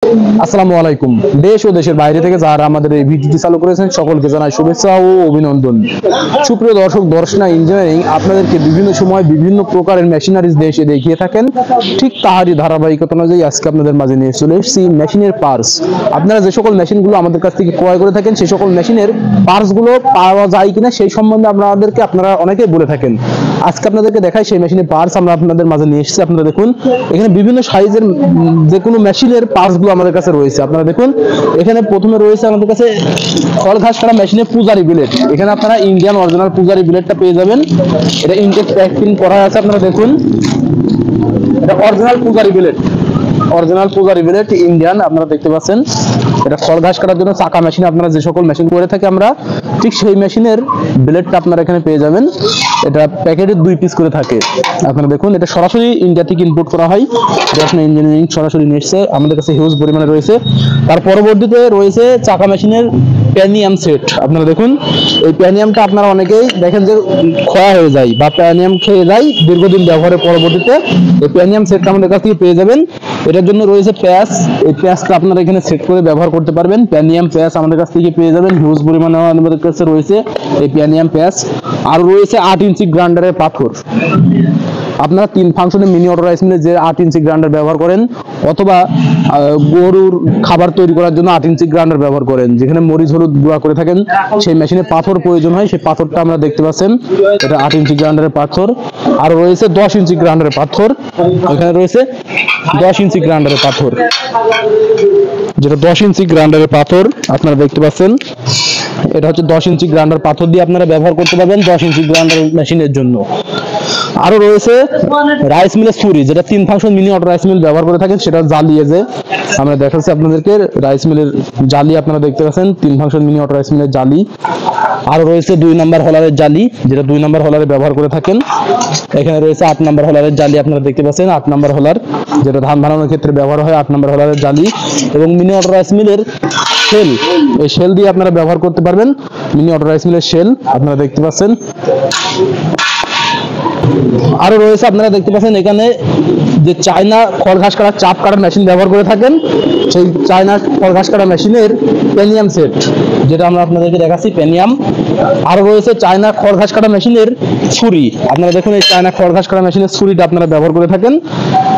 আসসালামু আলাইকুম। দেশ ও দেশের বাইরে থেকে যারা আমাদের এই ভিডিওটি চালু করেছেন সকলকে জানাই শুভেচ্ছা ও অভিনন্দন। সুপ্রিয় দর্শক, দর্শনা ইঞ্জিনিয়ারিং আপনাদেরকে বিভিন্ন সময় বিভিন্ন প্রকারের মেশিনারিজ দেশে দেখিয়ে থাকেন। ঠিক তাহারই ধারাবাহিকতা অনুযায়ী আজকে আপনাদের মাঝে নিয়ে চলে এসেছি মেশিনের পার্টস। আপনারা যে সকল মেশিনগুলো আমাদের কাছ থেকে ক্রয় করে থাকেন সেই সকল মেশিনের পার্টসগুলো পাওয়া যায় কিনা সেই সম্বন্ধে আপনারা অনেকেই বলে থাকেন। আজকে আপনাদেরকে দেখাই সেই মেশিনের পার্টস আমরা আপনাদের মাঝে নিয়ে এসেছি। আপনারা দেখুন এখানে বিভিন্ন সাইজের যে কোনো মেশিনের পার্টসগুলো আমাদের কাছে রয়েছে। আপনারা দেখুন এখানে প্রথমে রয়েছে আমাদের কাছে খড় ঘাস কাটা মেশিনের পূজারি বিলেট। এখানে আপনারা ইন্ডিয়ান অরিজিনাল পূজারি বিলেটটা পেয়ে যাবেন। এটা ইনটেক প্যাকিং করা আছে। আপনারা দেখুন এটা অরিজিনাল পূজারি বিলেট, অরিজিনাল পূজারি বিলেট ইন্ডিয়ান। আপনারা দেখতে পাচ্ছেন এটা খড় ঘাস কাটার জন্য চাকা মেশিন আপনারা যে সকল মেশিন করে থাকি আমরা ঠিক সেই মেশিনের ব্লেডটা আপনারা এখানে পেয়ে যাবেন। এটা প্যাকেটে 2 পিস করে থাকে। আপনারা দেখুন এটা সরাসরি ইন্ডিয়া থেকে ইম্পোর্ট করা হয়। দর্শনা ইঞ্জিনিয়ারিং সরাসরি নিয়ে এসেছে, আমাদের কাছে হিউজ পরিমাণে রয়েছে। তার পরবর্তীতে রয়েছে চাকা মেশিনের প্যানিয়াম সেট। আপনারা দেখুন এই প্যানিয়ামটা আপনারা অনেকেই দেখেন যে ক্ষয় হয়ে যায় বা প্যানিয়াম খেয়ে যায় দীর্ঘদিন ব্যবহারের পরবর্তীতে। এই প্যানিয়াম সেটটা আমাদের কাছ থেকে পেয়ে যাবেন। এটার জন্য রয়েছে প্যাচ। এই প্যাচটা আপনারা এখানে সেট করে ব্যবহার করতে পারবেন। প্যানিয়াম প্যাচ আমাদের কাছ থেকে পেয়ে যাবেন, হিউজ পরিমাণে আমাদের কাছে রয়েছে এই প্যানিয়াম প্যাচ। আর রয়েছে 8 ইঞ্চি গ্রাইন্ডারের পাথর। আপনারা 3 ফাংশনে মিনি অটো রাইস মিলে যে 8 ইঞ্চি গ্রাইন্ডার ব্যবহার করেন অথবা গরুর খাবার তৈরি করার জন্য 8 ইঞ্চি গ্রাইন্ডার ব্যবহার করেন, যেখানে মরিচ হলুদ গুঁড়া করে থাকেন সেই মেশিনে পাথর প্রয়োজন হয়, সেই পাথরটা আমরা দেখতে পাচ্ছেন এটা 8 ইঞ্চি গ্রাইন্ডারের পাথর। আর রয়েছে 10 ইঞ্চি গ্রাইন্ডারের পাথর। এখানে রয়েছে 10 ইঞ্চি গ্রাইন্ডারের পাথর, যেটা 10 ইঞ্চি গ্রাইন্ডারের পাথর আপনারা দেখতে পাচ্ছেন। এটা হচ্ছে 10 ইঞ্চি গ্রাইন্ডার পাথর দিয়ে আপনারা ব্যবহার করতে পারবেন 10 ইঞ্চি গ্রাইন্ডার মেশিনের জন্য। আরো রয়েছে রাইস মিলের ছুরি, যেটা 3 function mini auto rice mill ব্যবহার করে থাকেন, সেটা জালি। যে আমরা দেখাচ্ছি আপনাদেরকে রাইস মিলের জালি আপনারা দেখতে পাচ্ছেন, 3 ফাংশন মিনি অটো রাইস মিলের জালি। আরো রয়েছে 2 নাম্বার হলারের জালি, যেটা 2 নাম্বার হলারে ব্যবহার করে থাকেন। এখানে রয়েছে 8 নাম্বার হলারের জালি আপনারা দেখতে পাচ্ছেন, 8 নাম্বার হলার, যেটা ধান ভাঙানোর ক্ষেত্রে ব্যবহার হয় 8 নাম্বার হলারের জালি। এবং মিনি অটো রাইস মিলের শেল, এই শেল দিয়ে আপনারা ব্যবহার করতে পারবেন। মিনি অটো রাইস মিলের শেল আপনারা দেখতে পাচ্ছেন। আরো রয়েছে আপনারা দেখতে পাচ্ছেন এখানে যে চায়না খড় ঘাস কাটার চাপ কাটার মেশিন ব্যবহার করে থাকেন, সেই চায়না খড় ঘাস কাটার মেশিনের প্যানিয়াম সেট, যেটা আমরা আপনাদেরকে দেখাচ্ছি প্যানিয়াম। আরো রয়েছে চায়না খড় ঘাস কাটা মেশিনের ছুরি। আপনারা দেখুন এই চায়না খড় ঘাস কাটা মেশিনের ছুরিটা আপনারা ব্যবহার করে থাকেন।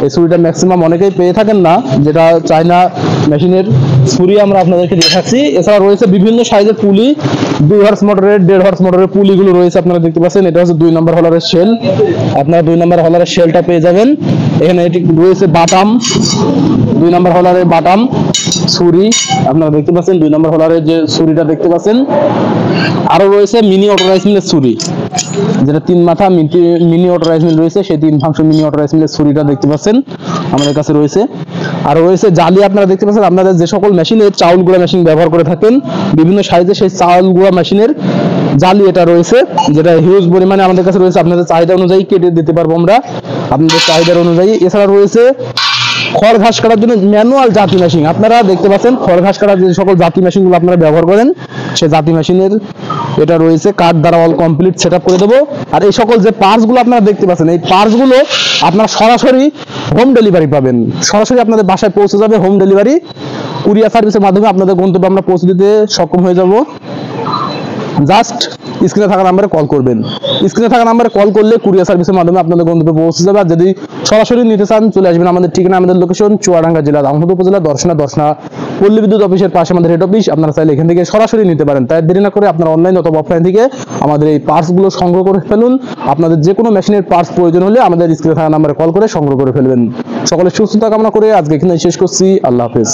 এই ছুরিটা ম্যাক্সিমাম অনেকেই পেয়ে থাকেন না, যেটা চায়না মেশিনের ছুরি আমরা আপনাদেরকে দেখাচ্ছি। এছাড়া রয়েছে বিভিন্ন সাইজের পুলি, 2 হর্স মোটরের 1.5 হর্স মোটরের পুলিগুলো রয়েছে আপনারা দেখতে পাচ্ছেন। এটা হচ্ছে 2 নম্বর হলারের শেল। আপনারা 2 নম্বর হলারের শেলটা পেয়ে যাবেন। এখানে এটি রয়েছে বাটাম, 2 নম্বর হলারের বাটাম ছুরি আপনারা দেখতে পাচ্ছেন, 2 নম্বর হলারের যে ছুরিটা দেখতে পাচ্ছেন। আরো রয়েছে মিনি অটো রাইস মিলের ছুরি, যেটা 3 মাথা মিনি অটো রাইস মিল রয়েছে, সেই 3 ফাংশন মিনি অটো রাইস মিলের ছুরিটা দেখতে পাচ্ছেন আমাদের কাছে রয়েছে। আর রয়েছে জালি আপনারা দেখতে পাচ্ছেন। আপনাদের যে সকল মেশিনে চাউল গুঁড়া মেশিন ব্যবহার করে থাকেন বিভিন্ন সাইজে, সেই চাউল গুঁড়া মেশিনের জালি এটা রয়েছে, যেটা হিউজ পরিমাণে আমাদের কাছে রয়েছে। আপনাদের চাহিদা অনুযায়ী কেটে দিতে পারবো আমরা, আপনাদের চাহিদার অনুযায়ী। এছাড়া রয়েছে খড় ঘাস কাটার জন্য ম্যানুয়াল জাতি মেশিন। আপনারা দেখতে পাচ্ছেন খড় ঘাস কাটার যে সকল জাতি মেশিনগুলো আপনারা ব্যবহার করেন সেই জাতি মেশিনের এটা রয়েছে, কাঠ দ্বারা অল কমপ্লিট সেট আপ করে দেবো। আর এই সকল যে পার্টসগুলো আপনারা দেখতে পাচ্ছেন, এই পার্টসগুলো আপনারা সরাসরি হোম ডেলিভারি পাবেন, সরাসরি আপনাদের বাসায় পৌঁছে যাবে হোম ডেলিভারি। কুরিয়ার সার্ভিসের মাধ্যমে আপনাদের গন্তব্যে আমরা পৌঁছে দিতে সক্ষম হয়ে যাব। জাস্ট স্ক্রিনে থাকা নাম্বারে কল করবেন। স্ক্রিনে থাকা নাম্বারে কল করলে কুরিয়ার সার্ভিসের মাধ্যমে আপনাদের গন্তব্যে পৌঁছে যাবে। আর যদি সরাসরি নিতে চান চলে আসবেন আমাদের ঠিকানা, আমাদের লোকেশন চুয়াডাঙ্গা জেলা দামোহর উপজেলা দর্শনা পল্লী বিদ্যুৎ অফিসের পাশে আমাদের হেড অফিস। আপনারা চাইলে এখান থেকে সরাসরি নিতে পারেন। তাই দেরি না করে আপনারা অনলাইন অথবা অফলাইন থেকে আমাদের এই পার্টসগুলো সংগ্রহ করে ফেলুন। আপনাদের যে কোনো মেশিনের পার্টস প্রয়োজন হলে আমাদের স্ক্রিনে থাকা নাম্বারে কল করে সংগ্রহ করে ফেলবেন। সকলের সুস্থতা কামনা করে আজকে এখানে শেষ করছি। আল্লাহ হাফেজ।